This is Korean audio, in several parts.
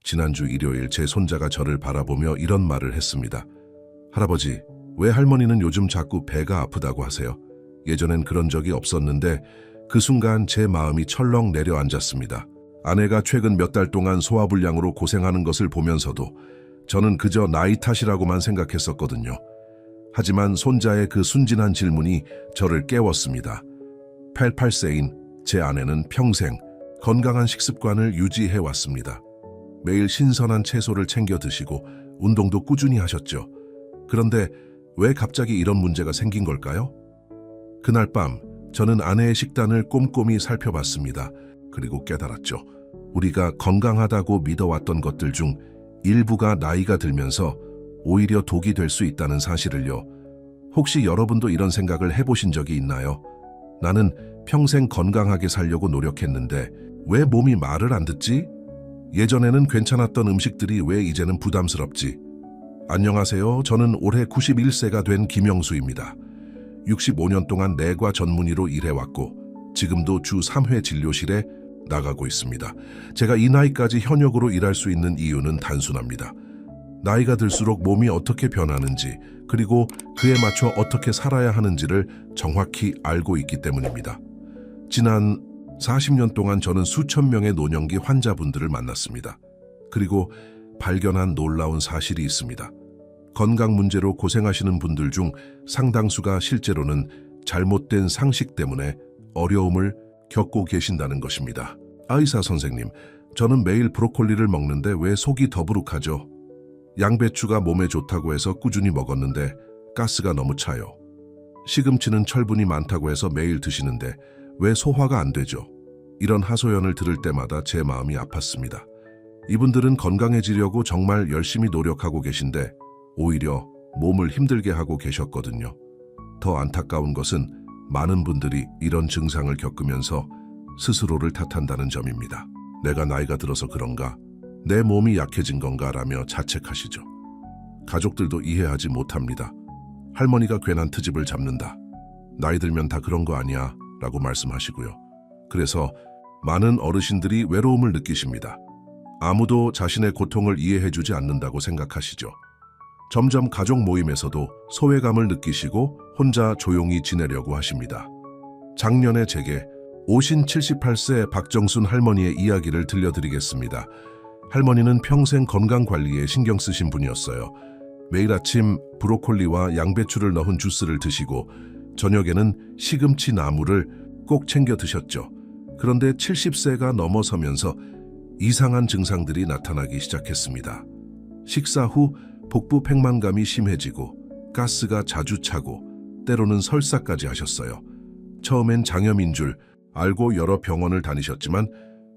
지난주 일요일 제 손자가 저를 바라보며 이런 말을 했습니다. 할아버지, 왜 할머니는 요즘 자꾸 배가 아프다고 하세요? 예전엔 그런 적이 없었는데 그 순간 제 마음이 철렁 내려앉았습니다. 아내가 최근 몇 달 동안 소화불량으로 고생하는 것을 보면서도 저는 그저 나이 탓이라고만 생각했었거든요. 하지만 손자의 그 순진한 질문이 저를 깨웠습니다. 88세인 제 아내는 평생 건강한 식습관을 유지해왔습니다. 매일 신선한 채소를 챙겨 드시고 운동도 꾸준히 하셨죠. 그런데 왜 갑자기 이런 문제가 생긴 걸까요? 그날 밤 저는 아내의 식단을 꼼꼼히 살펴봤습니다. 그리고 깨달았죠. 우리가 건강하다고 믿어왔던 것들 중 일부가 나이가 들면서 오히려 독이 될 수 있다는 사실을요. 혹시 여러분도 이런 생각을 해보신 적이 있나요? 나는 평생 건강하게 살려고 노력했는데 왜 몸이 말을 안 듣지? 예전에는 괜찮았던 음식들이 왜 이제는 부담스럽지? 안녕하세요. 저는 올해 91세가 된 김영수입니다. 65년 동안 내과 전문의로 일해왔고 지금도 주 3회 진료실에 나가고 있습니다. 제가 이 나이까지 현역으로 일할 수 있는 이유는 단순합니다. 나이가 들수록 몸이 어떻게 변하는지 그리고 그에 맞춰 어떻게 살아야 하는지를 정확히 알고 있기 때문입니다. 지난 40년 동안 저는 수천 명의 노년기 환자분들을 만났습니다. 그리고 발견한 놀라운 사실이 있습니다. 건강 문제로 고생하시는 분들 중 상당수가 실제로는 잘못된 상식 때문에 어려움을 겪고 계신다는 것입니다. 의사 선생님, 저는 매일 브로콜리를 먹는데 왜 속이 더부룩하죠? 양배추가 몸에 좋다고 해서 꾸준히 먹었는데 가스가 너무 차요. 시금치는 철분이 많다고 해서 매일 드시는데 왜 소화가 안 되죠? 이런 하소연을 들을 때마다 제 마음이 아팠습니다. 이분들은 건강해지려고 정말 열심히 노력하고 계신데 오히려 몸을 힘들게 하고 계셨거든요. 더 안타까운 것은 많은 분들이 이런 증상을 겪으면서 스스로를 탓한다는 점입니다. 내가 나이가 들어서 그런가? 내 몸이 약해진 건가? 라며 자책하시죠. 가족들도 이해하지 못합니다. 할머니가 괜한 트집을 잡는다. 나이 들면 다 그런 거 아니야? 라고 말씀하시고요. 그래서 많은 어르신들이 외로움을 느끼십니다. 아무도 자신의 고통을 이해해주지 않는다고 생각하시죠. 점점 가족 모임에서도 소외감을 느끼시고 혼자 조용히 지내려고 하십니다. 작년에 제게 오신 78세 박정순 할머니의 이야기를 들려드리겠습니다. 할머니는 평생 건강관리에 신경 쓰신 분이었어요. 매일 아침 브로콜리와 양배추를 넣은 주스를 드시고 저녁에는 시금치 나물을 꼭 챙겨 드셨죠. 그런데 70세가 넘어서면서 이상한 증상들이 나타나기 시작했습니다. 식사 후 복부 팽만감이 심해지고 가스가 자주 차고 때로는 설사까지 하셨어요. 처음엔 장염인 줄 알고 여러 병원을 다니셨지만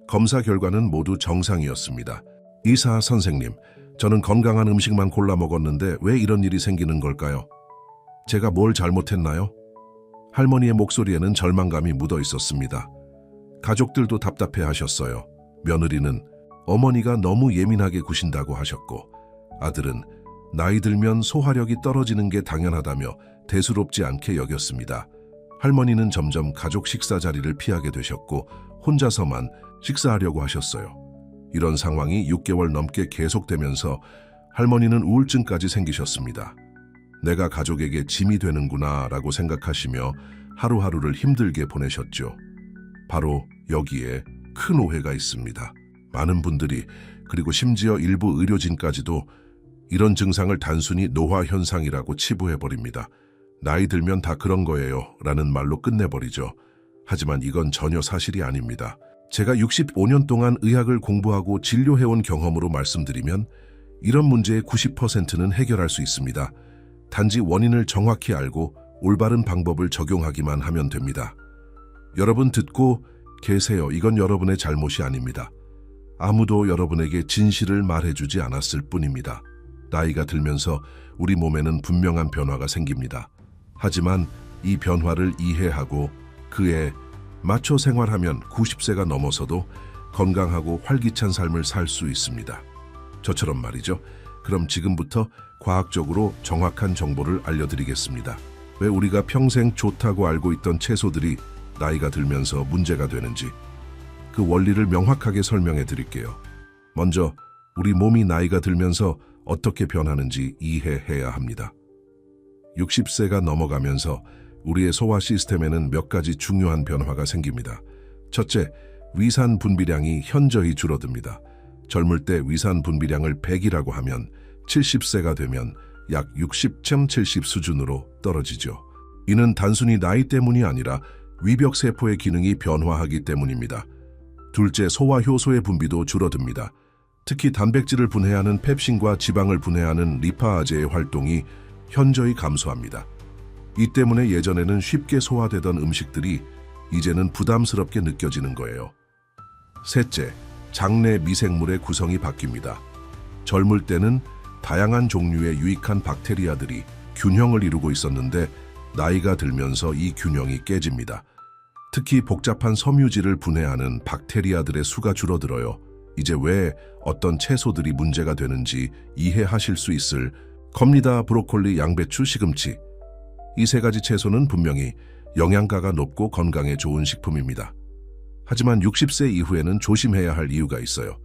검사 결과는 모두 정상이었습니다. 의사 선생님, 저는 건강한 음식만 골라 먹었는데 왜 이런 일이 생기는 걸까요? 제가 뭘 잘못했나요? 할머니의 목소리에는 절망감이 묻어 있었습니다. 가족들도 답답해하셨어요. 며느리는 어머니가 너무 예민하게 구신다고 하셨고 아들은 나이 들면 소화력이 떨어지는 게 당연하다며 대수롭지 않게 여겼습니다. 할머니는 점점 가족 식사 자리를 피하게 되셨고 혼자서만 식사하려고 하셨어요. 이런 상황이 6개월 넘게 계속되면서 할머니는 우울증까지 생기셨습니다. 내가 가족에게 짐이 되는구나 라고 생각하시며 하루하루를 힘들게 보내셨죠. 바로 여기에 큰 오해가 있습니다. 많은 분들이 그리고 심지어 일부 의료진까지도 이런 증상을 단순히 노화 현상이라고 치부해버립니다. 나이 들면 다 그런 거예요 라는 말로 끝내버리죠. 하지만 이건 전혀 사실이 아닙니다. 제가 65년 동안 의학을 공부하고 진료해온 경험으로 말씀드리면 이런 문제의 90%는 해결할 수 있습니다. 단지 원인을 정확히 알고 올바른 방법을 적용하기만 하면 됩니다. 여러분 듣고 계세요. 이건 여러분의 잘못이 아닙니다. 아무도 여러분에게 진실을 말해주지 않았을 뿐입니다. 나이가 들면서 우리 몸에는 분명한 변화가 생깁니다. 하지만 이 변화를 이해하고 그에 맞춰 생활하면 90세가 넘어서도 건강하고 활기찬 삶을 살 수 있습니다. 저처럼 말이죠. 그럼 지금부터 과학적으로 정확한 정보를 알려드리겠습니다. 왜 우리가 평생 좋다고 알고 있던 채소들이 나이가 들면서 문제가 되는지 그 원리를 명확하게 설명해 드릴게요. 먼저 우리 몸이 나이가 들면서 어떻게 변하는지 이해해야 합니다. 60세가 넘어가면서 우리의 소화 시스템에는 몇 가지 중요한 변화가 생깁니다. 첫째, 위산 분비량이 현저히 줄어듭니다. 젊을 때 위산 분비량을 100이라고 하면 70세가 되면 약 60.70 수준으로 떨어지죠. 이는 단순히 나이 때문이 아니라 위벽세포의 기능이 변화하기 때문입니다. 둘째, 소화 효소의 분비도 줄어듭니다. 특히 단백질을 분해하는 펩신과 지방을 분해하는 리파아제의 활동이 현저히 감소합니다. 이 때문에 예전에는 쉽게 소화되던 음식들이 이제는 부담스럽게 느껴지는 거예요. 셋째, 장내 미생물의 구성이 바뀝니다. 젊을 때는 다양한 종류의 유익한 박테리아들이 균형을 이루고 있었는데 나이가 들면서 이 균형이 깨집니다. 특히 복잡한 섬유질을 분해하는 박테리아들의 수가 줄어들어요. 이제 왜 어떤 채소들이 문제가 되는지 이해하실 수 있을 겁니다. 브로콜리, 양배추, 시금치. 이 세 가지 채소는 분명히 영양가가 높고 건강에 좋은 식품입니다. 하지만 60세 이후에는 조심해야 할 이유가 있어요.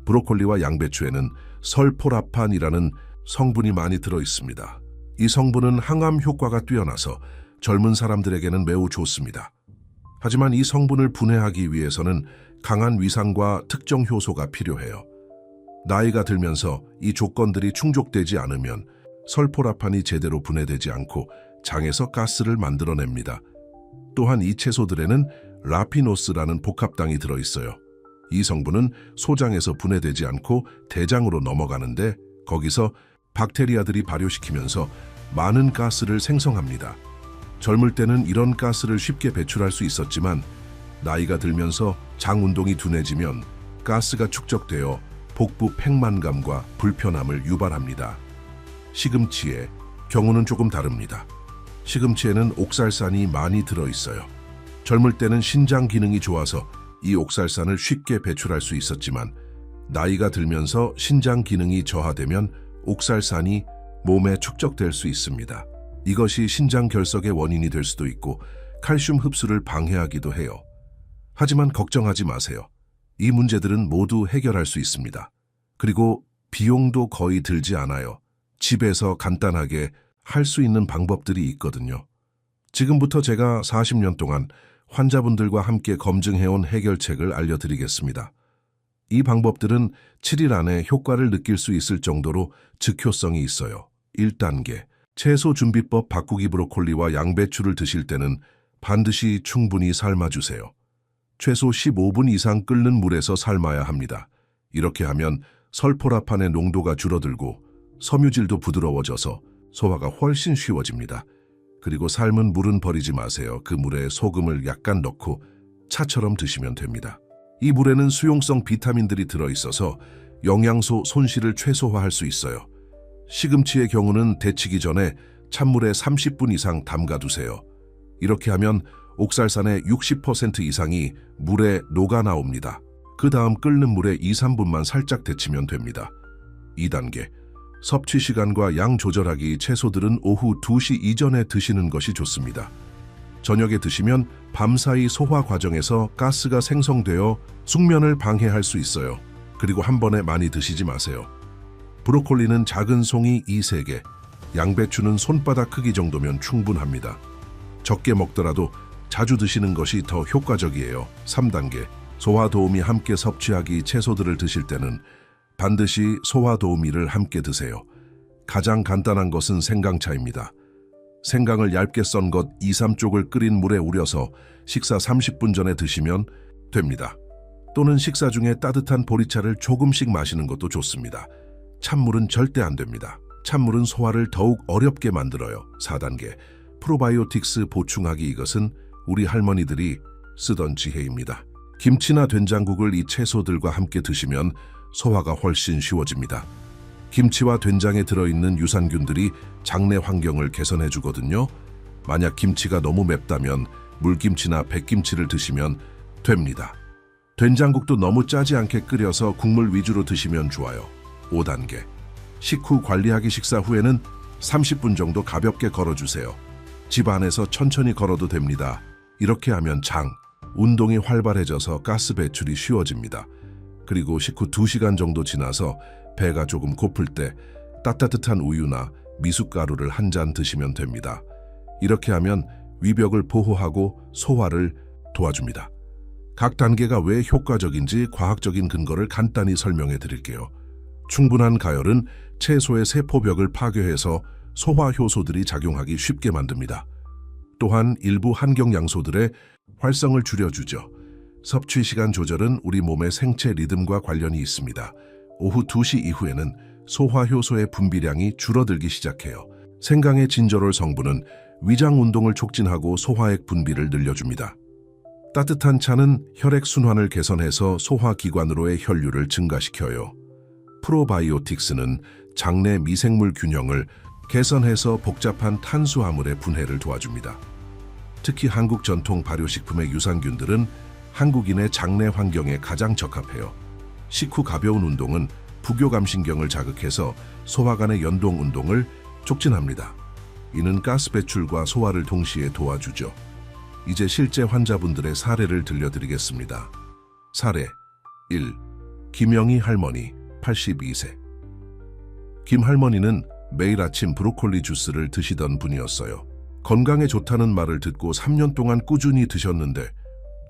브로콜리와 양배추에는 설포라판이라는 성분이 많이 들어 있습니다. 이 성분은 항암 효과가 뛰어나서 젊은 사람들에게는 매우 좋습니다. 하지만 이 성분을 분해하기 위해서는 강한 위산과 특정 효소가 필요해요. 나이가 들면서 이 조건들이 충족되지 않으면 설포라판이 제대로 분해되지 않고 장에서 가스를 만들어냅니다. 또한 이 채소들에는 라피노스라는 복합당이 들어있어요. 이 성분은 소장에서 분해되지 않고 대장으로 넘어가는데 거기서 박테리아들이 발효시키면서 많은 가스를 생성합니다. 젊을 때는 이런 가스를 쉽게 배출할 수 있었지만 나이가 들면서 장 운동이 둔해지면 가스가 축적되어 복부 팽만감과 불편함을 유발합니다. 시금치의 경우는 조금 다릅니다. 시금치에는 옥살산이 많이 들어있어요. 젊을 때는 신장 기능이 좋아서 이 옥살산을 쉽게 배출할 수 있었지만 나이가 들면서 신장 기능이 저하되면 옥살산이 몸에 축적될 수 있습니다. 이것이 신장 결석의 원인이 될 수도 있고 칼슘 흡수를 방해하기도 해요. 하지만 걱정하지 마세요. 이 문제들은 모두 해결할 수 있습니다. 그리고 비용도 거의 들지 않아요. 집에서 간단하게 할 수 있는 방법들이 있거든요. 지금부터 제가 40년 동안 환자분들과 함께 검증해온 해결책을 알려드리겠습니다. 이 방법들은 7일 안에 효과를 느낄 수 있을 정도로 즉효성이 있어요. 1단계, 채소 준비법 바꾸기. 브로콜리와 양배추를 드실 때는 반드시 충분히 삶아주세요. 최소 15분 이상 끓는 물에서 삶아야 합니다. 이렇게 하면 설포라판의 농도가 줄어들고 섬유질도 부드러워져서 소화가 훨씬 쉬워집니다. 그리고 삶은 물은 버리지 마세요. 그 물에 소금을 약간 넣고 차처럼 드시면 됩니다. 이 물에는 수용성 비타민들이 들어있어서 영양소 손실을 최소화할 수 있어요. 시금치의 경우는 데치기 전에 찬물에 30분 이상 담가두세요. 이렇게 하면 옥살산의 60% 이상이 물에 녹아 나옵니다. 그 다음 끓는 물에 2, 3분만 살짝 데치면 됩니다. 2단계, 섭취 시간과 양 조절하기. 채소들은 오후 2시 이전에 드시는 것이 좋습니다. 저녁에 드시면 밤사이 소화 과정에서 가스가 생성되어 숙면을 방해할 수 있어요. 그리고 한 번에 많이 드시지 마세요. 브로콜리는 작은 송이 2~3개, 양배추는 손바닥 크기 정도면 충분합니다. 적게 먹더라도 자주 드시는 것이 더 효과적이에요. 3단계, 소화 도우미 함께 섭취하기. 채소들을 드실 때는 반드시 소화 도우미를 함께 드세요. 가장 간단한 것은 생강차입니다. 생강을 얇게 썬 것 2, 3쪽을 끓인 물에 우려서 식사 30분 전에 드시면 됩니다. 또는 식사 중에 따뜻한 보리차를 조금씩 마시는 것도 좋습니다. 찬물은 절대 안 됩니다. 찬물은 소화를 더욱 어렵게 만들어요. 4단계, 프로바이오틱스 보충하기. 이것은 우리 할머니들이 쓰던 지혜입니다. 김치나 된장국을 이 채소들과 함께 드시면 소화가 훨씬 쉬워집니다. 김치와 된장에 들어있는 유산균들이 장내 환경을 개선해 주거든요. 만약 김치가 너무 맵다면 물김치나 백김치를 드시면 됩니다. 된장국도 너무 짜지 않게 끓여서 국물 위주로 드시면 좋아요. 5단계, 식후 관리하기. 식사 후에는 30분 정도 가볍게 걸어주세요. 집 안에서 천천히 걸어도 됩니다. 이렇게 하면 장, 운동이 활발해져서 가스 배출이 쉬워집니다. 그리고 식후 2시간 정도 지나서 배가 조금 고플 때 따뜻한 우유나 미숫가루를 한 잔 드시면 됩니다. 이렇게 하면 위벽을 보호하고 소화를 도와줍니다. 각 단계가 왜 효과적인지 과학적인 근거를 간단히 설명해 드릴게요. 충분한 가열은 채소의 세포벽을 파괴해서 소화 효소들이 작용하기 쉽게 만듭니다. 또한 일부 환경양소들의 활성을 줄여주죠. 섭취 시간 조절은 우리 몸의 생체 리듬과 관련이 있습니다. 오후 2시 이후에는 소화 효소의 분비량이 줄어들기 시작해요. 생강의 진저롤 성분은 위장 운동을 촉진하고 소화액 분비를 늘려줍니다. 따뜻한 차는 혈액 순환을 개선해서 소화기관으로의 혈류를 증가시켜요. 프로바이오틱스는 장내 미생물 균형을 개선해서 복잡한 탄수화물의 분해를 도와줍니다. 특히 한국 전통 발효식품의 유산균들은 한국인의 장내 환경에 가장 적합해요. 식후 가벼운 운동은 부교감신경을 자극해서 소화관의 연동 운동을 촉진합니다. 이는 가스 배출과 소화를 동시에 도와주죠. 이제 실제 환자분들의 사례를 들려드리겠습니다. 사례 1. 김영희 할머니 82세. 김 할머니는 매일 아침 브로콜리 주스를 드시던 분이었어요. 건강에 좋다는 말을 듣고 3년 동안 꾸준히 드셨는데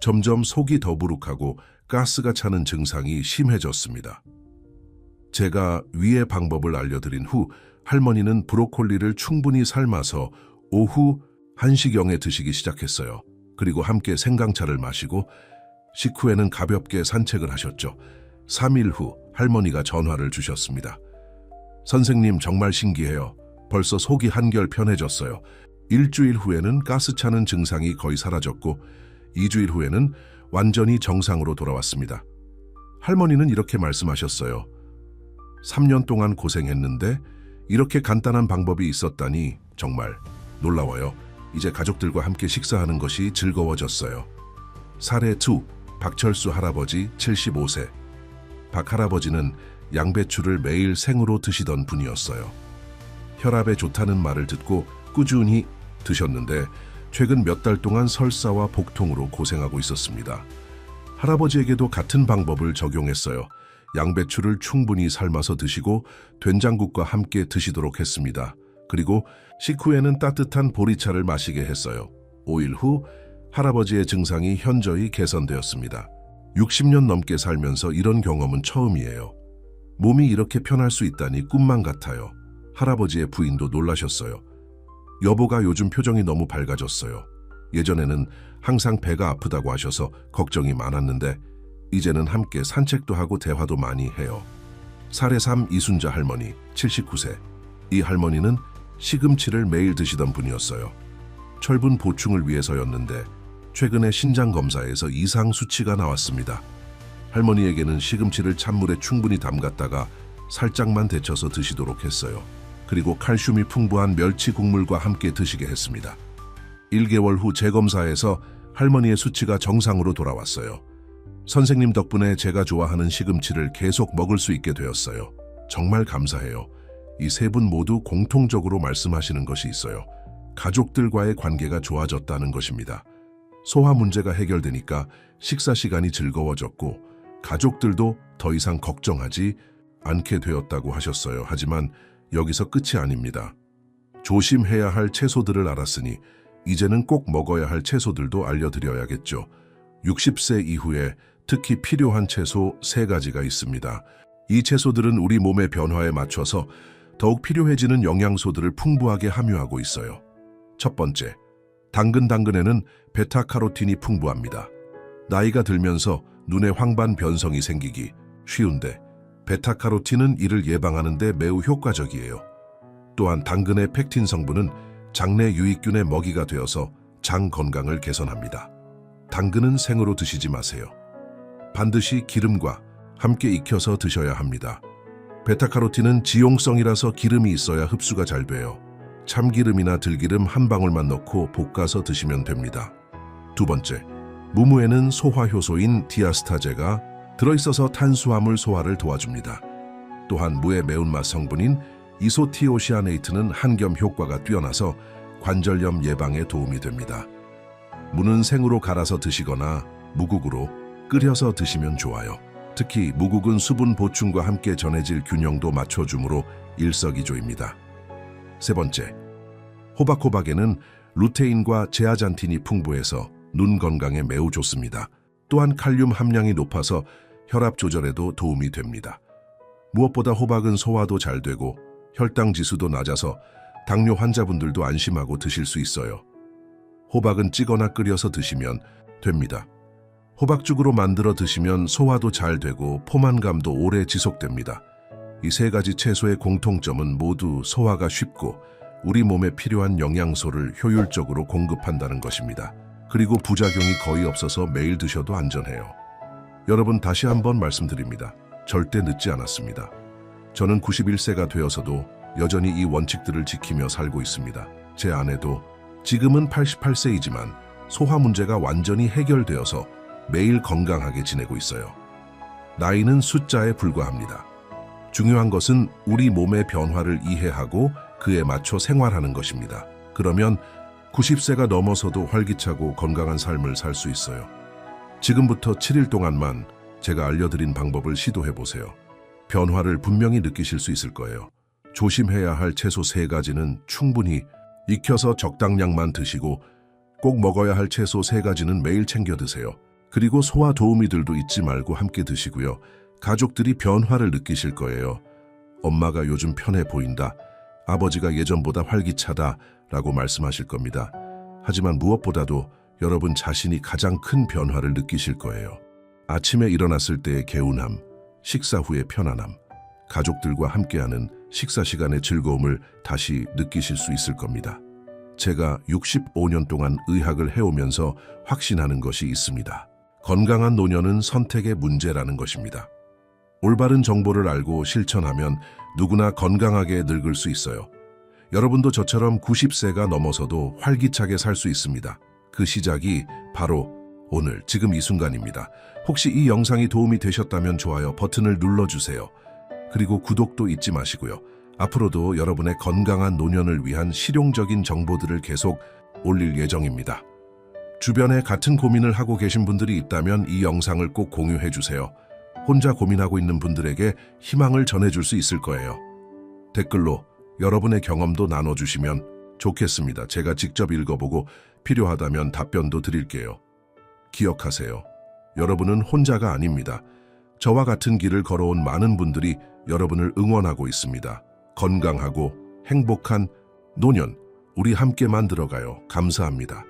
점점 속이 더부룩하고 가스가 차는 증상이 심해졌습니다. 제가 위의 방법을 알려드린 후 할머니는 브로콜리를 충분히 삶아서 오후 1시경에 드시기 시작했어요. 그리고 함께 생강차를 마시고 식후에는 가볍게 산책을 하셨죠. 3일 후 할머니가 전화를 주셨습니다. 선생님, 정말 신기해요. 벌써 속이 한결 편해졌어요. 일주일 후에는 가스 차는 증상이 거의 사라졌고 2주일 후에는 완전히 정상으로 돌아왔습니다. 할머니는 이렇게 말씀하셨어요. 3년 동안 고생했는데 이렇게 간단한 방법이 있었다니 정말 놀라워요. 이제 가족들과 함께 식사하는 것이 즐거워졌어요. 사례 2. 박철수 할아버지 75세. 박 할아버지는 양배추를 매일 생으로 드시던 분이었어요. 혈압에 좋다는 말을 듣고 꾸준히 드셨는데 최근 몇 달 동안 설사와 복통으로 고생하고 있었습니다. 할아버지에게도 같은 방법을 적용했어요. 양배추를 충분히 삶아서 드시고 된장국과 함께 드시도록 했습니다. 그리고 식후에는 따뜻한 보리차를 마시게 했어요. 5일 후 할아버지의 증상이 현저히 개선되었습니다. 60년 넘게 살면서 이런 경험은 처음이에요. 몸이 이렇게 편할 수 있다니 꿈만 같아요. 할아버지의 부인도 놀라셨어요. 여보가 요즘 표정이 너무 밝아졌어요. 예전에는 항상 배가 아프다고 하셔서 걱정이 많았는데 이제는 함께 산책도 하고 대화도 많이 해요. 사례 3. 이순자 할머니 79세. 이 할머니는 시금치를 매일 드시던 분이었어요. 철분 보충을 위해서였는데 최근에 신장 검사에서 이상 수치가 나왔습니다. 할머니에게는 시금치를 찬물에 충분히 담갔다가 살짝만 데쳐서 드시도록 했어요. 그리고 칼슘이 풍부한 멸치 국물과 함께 드시게 했습니다. 1개월 후 재검사에서 할머니의 수치가 정상으로 돌아왔어요. 선생님 덕분에 제가 좋아하는 시금치를 계속 먹을 수 있게 되었어요. 정말 감사해요. 이 세 분 모두 공통적으로 말씀하시는 것이 있어요. 가족들과의 관계가 좋아졌다는 것입니다. 소화 문제가 해결되니까 식사 시간이 즐거워졌고 가족들도 더 이상 걱정하지 않게 되었다고 하셨어요. 하지만 여기서 끝이 아닙니다. 조심해야 할 채소들을 알았으니 이제는 꼭 먹어야 할 채소들도 알려드려야겠죠. 60세 이후에 특히 필요한 채소 3가지가 있습니다. 이 채소들은 우리 몸의 변화에 맞춰서 더욱 필요해지는 영양소들을 풍부하게 함유하고 있어요. 첫 번째, 당근에는 베타카로틴이 풍부합니다. 나이가 들면서 눈에 황반 변성이 생기기 쉬운데 베타카로틴은 이를 예방하는 데 매우 효과적이에요. 또한 당근의 펙틴 성분은 장내 유익균의 먹이가 되어서 장 건강을 개선합니다. 당근은 생으로 드시지 마세요. 반드시 기름과 함께 익혀서 드셔야 합니다. 베타카로틴은 지용성이라서 기름이 있어야 흡수가 잘 돼요. 참기름이나 들기름 한 방울만 넣고 볶아서 드시면 됩니다. 두 번째, 무무에는 소화효소인 디아스타제가 들어있어서 탄수화물 소화를 도와줍니다. 또한 무의 매운맛 성분인 이소티오시아네이트는 한겸 효과가 뛰어나서 관절염 예방에 도움이 됩니다. 무는 생으로 갈아서 드시거나 무국으로 끓여서 드시면 좋아요. 특히 무국은 수분 보충과 함께 전해질 균형도 맞춰주므로 일석이조입니다. 세 번째, 호박에는 루테인과 제아잔틴이 풍부해서 눈 건강에 매우 좋습니다. 또한 칼륨 함량이 높아서 혈압 조절에도 도움이 됩니다. 무엇보다 호박은 소화도 잘 되고 혈당 지수도 낮아서 당뇨 환자분들도 안심하고 드실 수 있어요. 호박은 찌거나 끓여서 드시면 됩니다. 호박죽으로 만들어 드시면 소화도 잘 되고 포만감도 오래 지속됩니다. 이 세 가지 채소의 공통점은 모두 소화가 쉽고 우리 몸에 필요한 영양소를 효율적으로 공급한다는 것입니다. 그리고 부작용이 거의 없어서 매일 드셔도 안전해요. 여러분, 다시 한번 말씀드립니다. 절대 늦지 않았습니다. 저는 91세가 되어서도 여전히 이 원칙들을 지키며 살고 있습니다. 제 아내도 지금은 88세이지만 소화 문제가 완전히 해결되어서 매일 건강하게 지내고 있어요. 나이는 숫자에 불과합니다. 중요한 것은 우리 몸의 변화를 이해하고 그에 맞춰 생활하는 것입니다. 그러면 90세가 넘어서도 활기차고 건강한 삶을 살 수 있어요. 지금부터 7일 동안만 제가 알려드린 방법을 시도해보세요. 변화를 분명히 느끼실 수 있을 거예요. 조심해야 할 채소 3가지는 충분히 익혀서 적당량만 드시고 꼭 먹어야 할 채소 3가지는 매일 챙겨 드세요. 그리고 소화 도우미들도 잊지 말고 함께 드시고요. 가족들이 변화를 느끼실 거예요. 엄마가 요즘 편해 보인다. 아버지가 예전보다 활기차다 라고 말씀하실 겁니다. 하지만 무엇보다도 여러분 자신이 가장 큰 변화를 느끼실 거예요. 아침에 일어났을 때의 개운함, 식사 후의 편안함, 가족들과 함께하는 식사 시간의 즐거움을 다시 느끼실 수 있을 겁니다. 제가 65년 동안 의학을 해오면서 확신하는 것이 있습니다. 건강한 노년은 선택의 문제라는 것입니다. 올바른 정보를 알고 실천하면 누구나 건강하게 늙을 수 있어요. 여러분도 저처럼 90세가 넘어서도 활기차게 살 수 있습니다. 그 시작이 바로 오늘, 지금 이 순간입니다. 혹시 이 영상이 도움이 되셨다면 좋아요 버튼을 눌러주세요. 그리고 구독도 잊지 마시고요. 앞으로도 여러분의 건강한 노년을 위한 실용적인 정보들을 계속 올릴 예정입니다. 주변에 같은 고민을 하고 계신 분들이 있다면 이 영상을 꼭 공유해 주세요. 혼자 고민하고 있는 분들에게 희망을 전해줄 수 있을 거예요. 댓글로 여러분의 경험도 나눠주시면 좋겠습니다. 제가 직접 읽어보고 필요하다면 답변도 드릴게요. 기억하세요. 여러분은 혼자가 아닙니다. 저와 같은 길을 걸어온 많은 분들이 여러분을 응원하고 있습니다. 건강하고 행복한 노년, 우리 함께 만들어가요. 감사합니다.